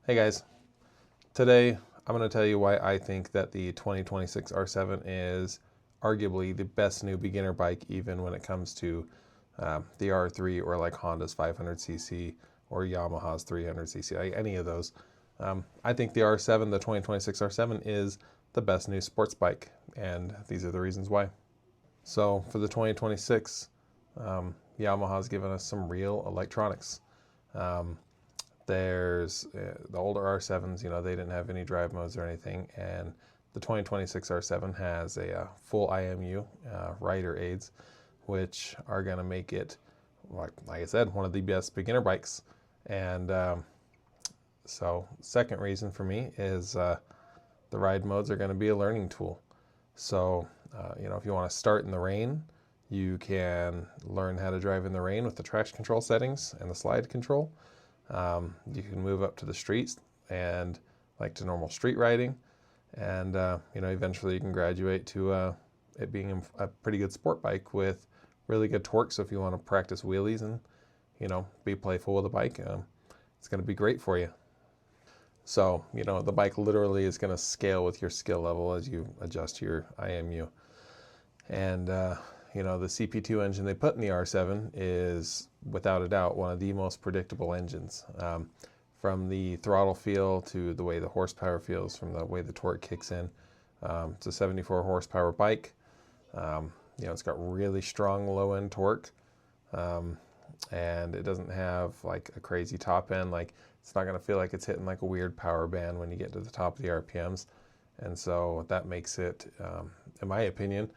Hey guys, today I'm going to tell you why I think that the 2026 R7 is arguably the best new beginner bike, even when it comes to the R3 or like Honda's 500cc or Yamaha's 300cc, any of those. I think the R7, the 2026 R7, is the best new sports bike, and these are the reasons why. So for the 2026, Yamaha's given us some real electronics. There's the older R7s, they didn't have any drive modes or anything, and the 2026 R7 has a full IMU rider aids, which are going to make it, like I said, one of the best beginner bikes. And so second reason for me is the ride modes are going to be a learning tool. So, if you want to start in the rain, you can learn how to drive in the rain with the traction control settings and the slide control. You can move up to the streets and like to normal street riding, and eventually you can graduate to it being a pretty good sport bike with really good torque. So if you want to practice wheelies and be playful with the bike, it's going to be great for you. So the bike literally is going to scale with your skill level as you adjust your IMU. And the CP2 engine they put in the R7 is without a doubt one of the most predictable engines. From the throttle feel to the way the horsepower feels, from the way the torque kicks in. It's a 74 horsepower bike. It's got really strong low end torque. And it doesn't have like a crazy top end. Like, it's not going to feel like it's hitting like a weird power band when you get to the top of the RPMs. And so that makes it, in my opinion,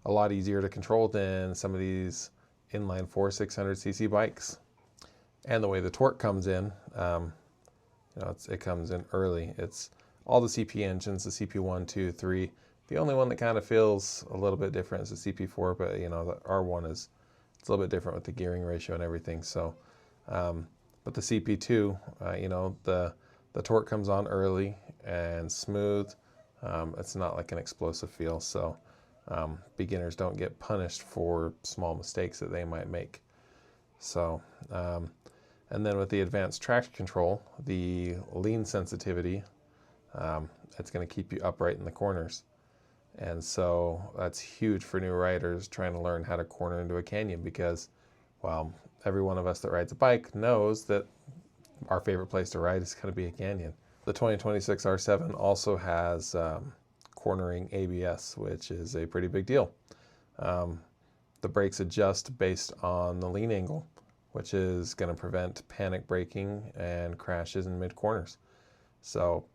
a lot easier to control than some of these inline 600cc bikes. And the way the torque comes in, it comes in early. It's all the CP engines, the CP1, 2, 3. The only one that kind of feels a little bit different is the CP4, but the R1 it's a little bit different with the gearing ratio and everything. So, but the CP2, the torque comes on early and smooth. It's not like an explosive feel. So beginners don't get punished for small mistakes that they might make. So, and then with the advanced traction control, the lean sensitivity, it's going to keep you upright in the corners. And so that's huge for new riders trying to learn how to corner into a canyon, because, well, every one of us that rides a bike knows that our favorite place to ride is going to be a canyon. The 2026 R7 also has cornering ABS, which is a pretty big deal. The brakes adjust based on the lean angle, which is going to prevent panic braking and crashes in mid-corners. So,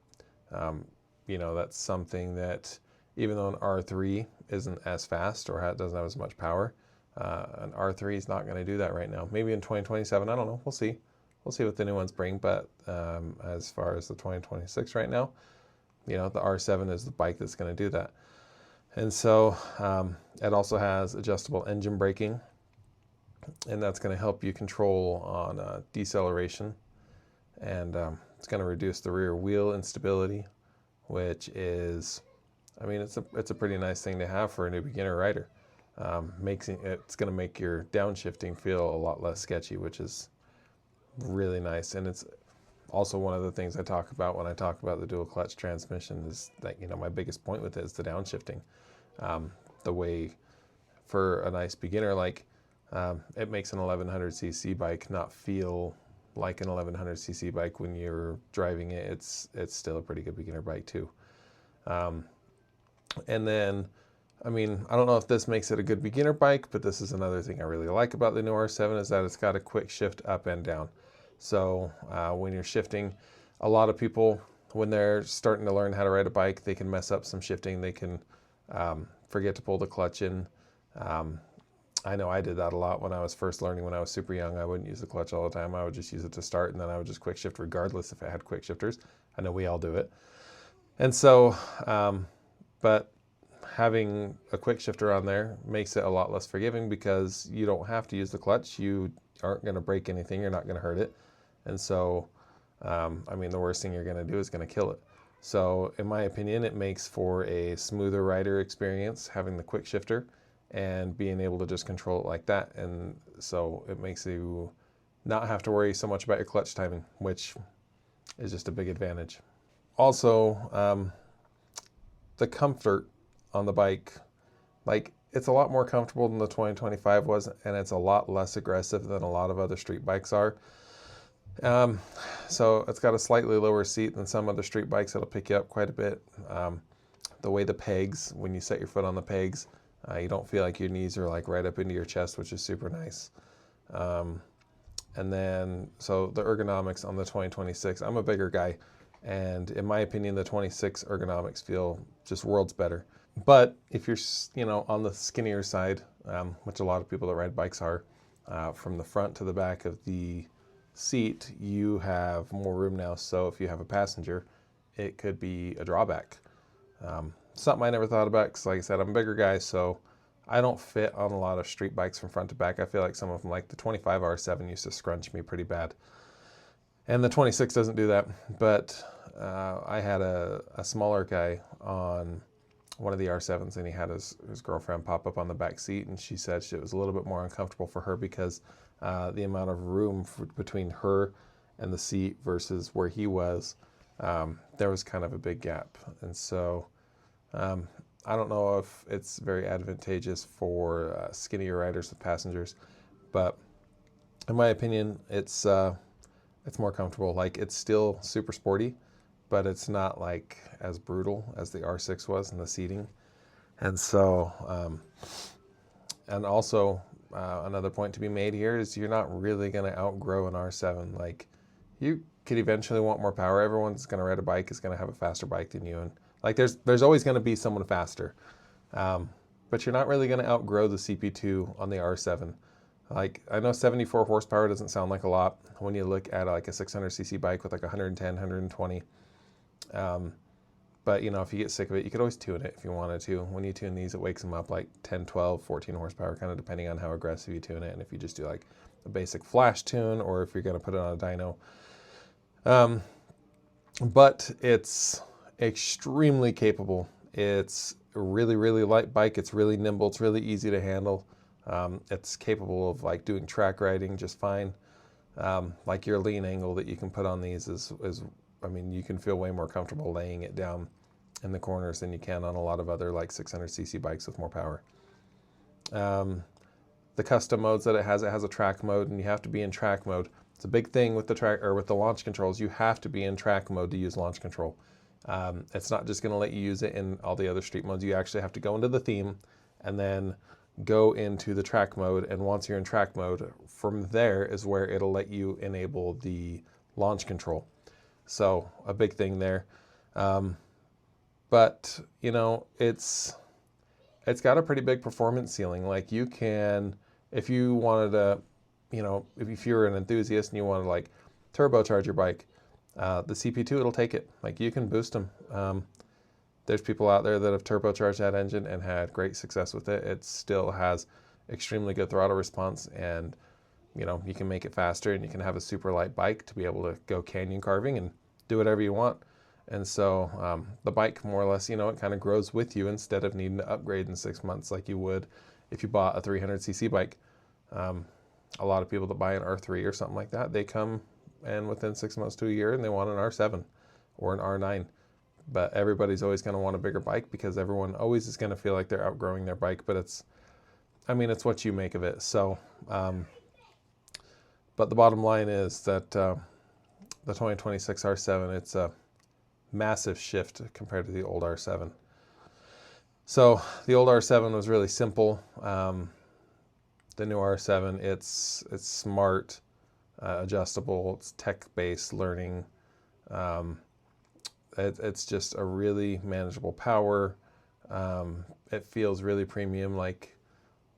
that's something that, even though an R3 isn't as fast or doesn't have as much power, an R3 is not going to do that right now. Maybe in 2027, I don't know. We'll see. We'll see what the new ones bring. But as far as the 2026 right now, the R7 is the bike that's going to do that. And so it also has adjustable engine braking, and that's going to help you control on deceleration. And it's going to reduce the rear wheel instability, which is, it's a pretty nice thing to have for a new beginner rider. It's going to make your downshifting feel a lot less sketchy, which is really nice. And it's also one of the things I talk about when I talk about the dual clutch transmission is that, my biggest point with it is the downshifting. The way for a nice beginner, it makes an 1100cc bike not feel like an 1100cc bike when you're driving it. It's still a pretty good beginner bike too. And then, I don't know if this makes it a good beginner bike, but this is another thing I really like about the new R7 is that it's got a quick shift up and down. So when you're shifting, a lot of people, when they're starting to learn how to ride a bike, they can mess up some shifting. They can forget to pull the clutch in. I know I did that a lot when I was first learning. When I was super young, I wouldn't use the clutch all the time. I would just use it to start, and then I would just quick shift regardless if it had quick shifters. I know we all do it. And so, but having a quick shifter on there makes it a lot less forgiving, because you don't have to use the clutch. You aren't going to break anything. You're not going to hurt it. And so, the worst thing you're going to do is going to kill it. So in my opinion, it makes for a smoother rider experience having the quick shifter and being able to just control it like that. And so it makes you not have to worry so much about your clutch timing, which is just a big advantage. Also, the comfort on the bike, like it's a lot more comfortable than the 2025 was, and it's a lot less aggressive than a lot of other street bikes are. So it's got a slightly lower seat than some other street bikes. It'll pick you up quite a bit. The way the pegs, when you set your foot on the pegs, you don't feel like your knees are like right up into your chest, which is super nice. And then, so the ergonomics on the 2026, I'm a bigger guy, and in my opinion, the 26 ergonomics feel just worlds better. But if you're, on the skinnier side, which a lot of people that ride bikes are, from the front to the back of the seat, you have more room now. So if you have a passenger, it could be a drawback. Something I never thought about, because like I said, I'm a bigger guy, so I don't fit on a lot of street bikes from front to back. I feel like some of them, like the 25 R7 used to scrunch me pretty bad. And the 26 doesn't do that. But I had a smaller guy on one of the R7s, and he had his girlfriend pop up on the back seat, and she said it was a little bit more uncomfortable for her because the amount of room between her and the seat versus where he was, there was kind of a big gap. And so I don't know if it's very advantageous for skinnier riders with passengers, but in my opinion, it's more comfortable. Like, it's still super sporty, but it's not like as brutal as the R6 was in the seating. And so, and also another point to be made here is you're not really going to outgrow an R7. Like, you could eventually want more power. Everyone's going to ride a bike is going to have a faster bike than you, and like there's always going to be someone faster, but you're not really going to outgrow the CP2 on the R7. Like, I know 74 horsepower doesn't sound like a lot when you look at like a 600cc bike with like 110, 120. But if you get sick of it, you could always tune it if you wanted to. When you tune these, it wakes them up like 10, 12, 14 horsepower, kind of depending on how aggressive you tune it. And if you just do like a basic flash tune, or if you're going to put it on a dyno. But it's extremely capable. It's a really, really light bike. It's really nimble. It's really easy to handle. It's capable of like doing track riding just fine. Like, your lean angle that you can put on these is I mean, you can feel way more comfortable laying it down in the corners than you can on a lot of other like 600cc bikes with more power. The custom modes that it has a track mode, and you have to be in track mode. It's a big thing with the track, or with the launch controls. You have to be in track mode to use launch control. It's not just going to let you use it in all the other street modes. You actually have to go into the theme and then go into the track mode. And once you're in track mode, from there is where it'll let you enable the launch control. So a big thing there. But it's got a pretty big performance ceiling. Like, you can, if you wanted to, if you're an enthusiast and you want to like turbocharge your bike, the CP2, it'll take it. Like, you can boost them. There's people out there that have turbocharged that engine and had great success with it. It still has extremely good throttle response, and you can make it faster, and you can have a super light bike to be able to go canyon carving and do whatever you want. And so the bike, more or less, it kind of grows with you instead of needing to upgrade in 6 months like you would if you bought a 300cc bike. A lot of people that buy an R3 or something like that, they come and within 6 months to a year, and they want an R7 or an R9. But everybody's always going to want a bigger bike, because everyone always is going to feel like they're outgrowing their bike. But it's what you make of it. So, but the bottom line is that the 2026 R7, it's a massive shift compared to the old R7. So the old R7 was really simple. The new R7, it's smart, adjustable, it's tech-based learning. It's just a really manageable power. It feels really premium. Like,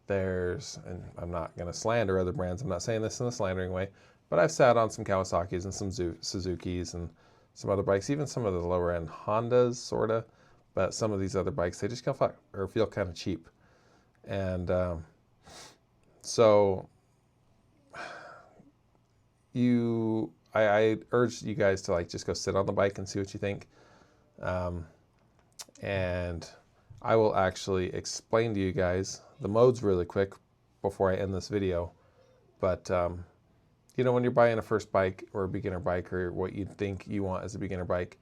and I'm not going to slander other brands. I'm not saying this in a slandering way, but I've sat on some Kawasaki's and some Suzuki's and some other bikes, even some of the lower end Hondas, sorta. But some of these other bikes, they just feel kind of cheap. And so I urge you guys to like just go sit on the bike and see what you think. And I will actually explain to you guys the modes really quick before I end this video. But you know, when you're buying a first bike or a beginner bike or what you think you want as a beginner bike,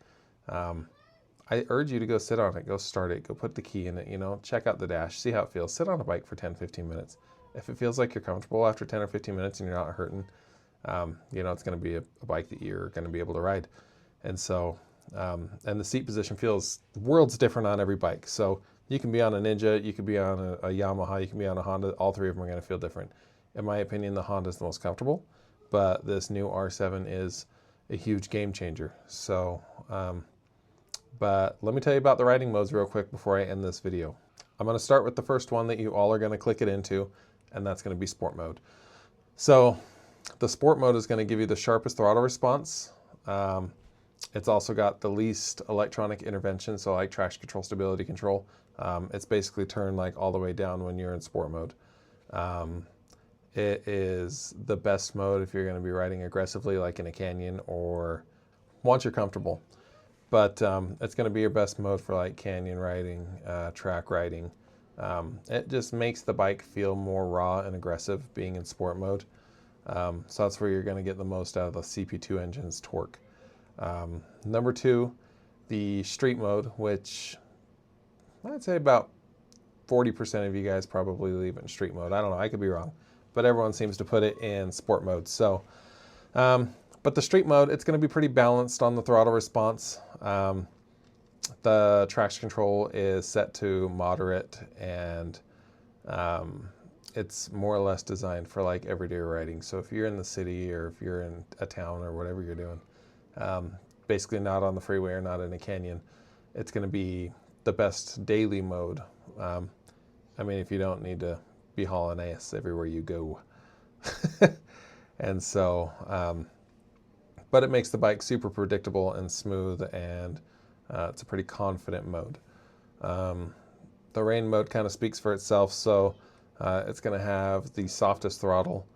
I urge you to go sit on it, go start it, go put the key in it, you know, check out the dash, see how it feels. Sit on a bike for 10, 15 minutes. If it feels like you're comfortable after 10 or 15 minutes and you're not hurting, you know, it's going to be a bike that you're going to be able to ride. And so, and the seat position feels worlds different on every bike. So you can be on a Ninja, you could be on a Yamaha, you can be on a Honda. All three of them are going to feel different. In my opinion, the Honda is the most comfortable, but this new R7 is a huge game changer. So, but let me tell you about the riding modes real quick before I end this video. I'm going to start with the first one that you all are going to click it into, and that's going to be sport mode. So the sport mode is going to give you the sharpest throttle response. It's also got the least electronic intervention, so like traction control, stability control. It's basically turned like all the way down when you're in sport mode. It is the best mode if you're going to be riding aggressively like in a canyon or once you're comfortable. But it's going to be your best mode for like canyon riding, track riding. It just makes the bike feel more raw and aggressive being in sport mode. So that's where you're going to get the most out of the CP2 engine's torque. Number two, the street mode, which I'd say about 40% of you guys probably leave it in street mode. I don't know, I could be wrong, but everyone seems to put it in sport mode. So, but the street mode, it's going to be pretty balanced on the throttle response. The traction control is set to moderate, and it's more or less designed for like everyday riding. So if you're in the city or if you're in a town or whatever you're doing, basically not on the freeway or not in a canyon, it's going to be the best daily mode. I mean, if you don't need to be hauling ass everywhere you go. And so, but it makes the bike super predictable and smooth, and it's a pretty confident mode. The rain mode kind of speaks for itself, so it's going to have the softest throttle,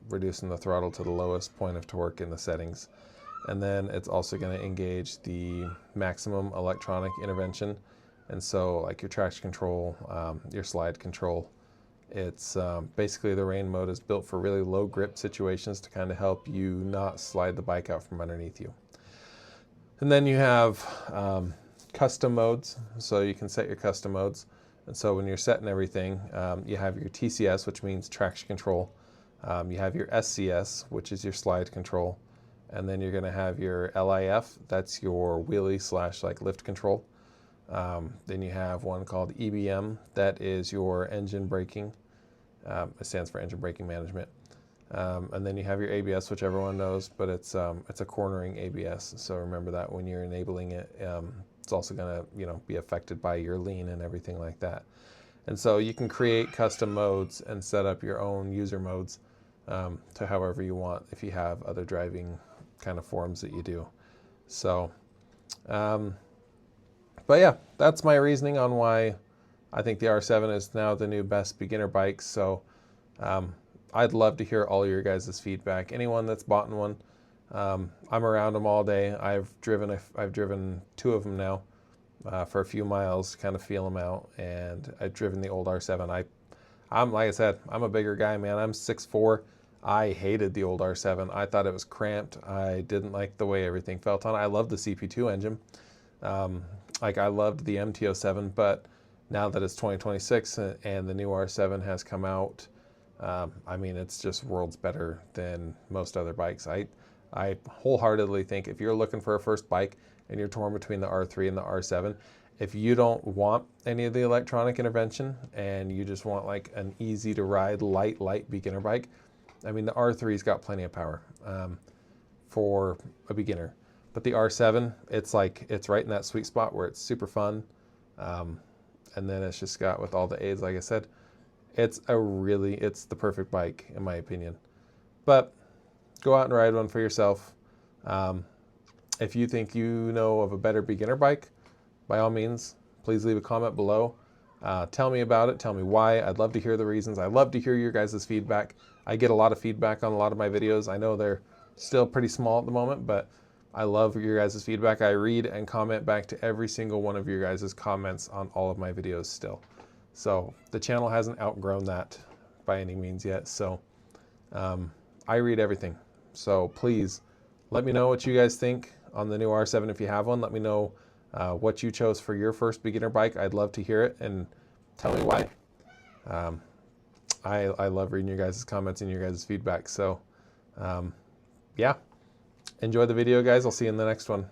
reducing the throttle to the lowest point of torque in the settings. And then it's also going to engage the maximum electronic intervention. And so like your traction control, your slide control, it's basically the rain mode is built for really low grip situations to kind of help you not slide the bike out from underneath you. And then you have custom modes, so you can set your custom modes. And so when you're setting everything, you have your TCS, which means traction control. You have your SCS, which is your slide control. And then you're going to have your LIF, that's your wheelie slash like lift control. Then you have one called EBM, that is your engine braking. It stands for engine braking management. And then you have your ABS, which everyone knows, but it's a cornering ABS. So remember that when you're enabling it, it's also going to be affected by your lean and everything like that. And so you can create custom modes and set up your own user modes to however you want if you have other driving kind of forums that you do. So, but yeah, that's my reasoning on why I think the R7 is now the new best beginner bike. So I'd love to hear all your guys' feedback. Anyone that's bought one, I'm around them all day. I've driven two of them now for a few miles to kind of feel them out, and I've driven the old R7. I'm like I said, I'm a bigger guy, man. I'm 6'4". I hated the old R7. I thought it was cramped. I didn't like the way everything felt on it. I loved the CP2 engine. Like I loved the MT-07, but now that it's 2026 and the new R7 has come out, I mean, it's just worlds better than most other bikes. I wholeheartedly think if you're looking for a first bike and you're torn between the R3 and the R7, if you don't want any of the electronic intervention and you just want like an easy to ride, light beginner bike, I mean, the R3's got plenty of power for a beginner. But the R7, it's right in that sweet spot where it's super fun. And then it's just got, with all the aids, like I said, it's the perfect bike in my opinion. But go out and ride one for yourself. If you think you know of a better beginner bike, by all means, please leave a comment below. Tell me about it. Tell me why. I'd love to hear the reasons. I'd love to hear your guys' feedback. I get a lot of feedback on a lot of my videos. I know they're still pretty small at the moment, but I love your guys' feedback. I read and comment back to every single one of your guys' comments on all of my videos still. So the channel hasn't outgrown that by any means yet. So I read everything. So please let me know what you guys think on the new R7 if you have one. Let me know what you chose for your first beginner bike. I'd love to hear it and tell me why. I love reading your guys' comments and your guys' feedback. So yeah, enjoy the video, guys. I'll see you in the next one.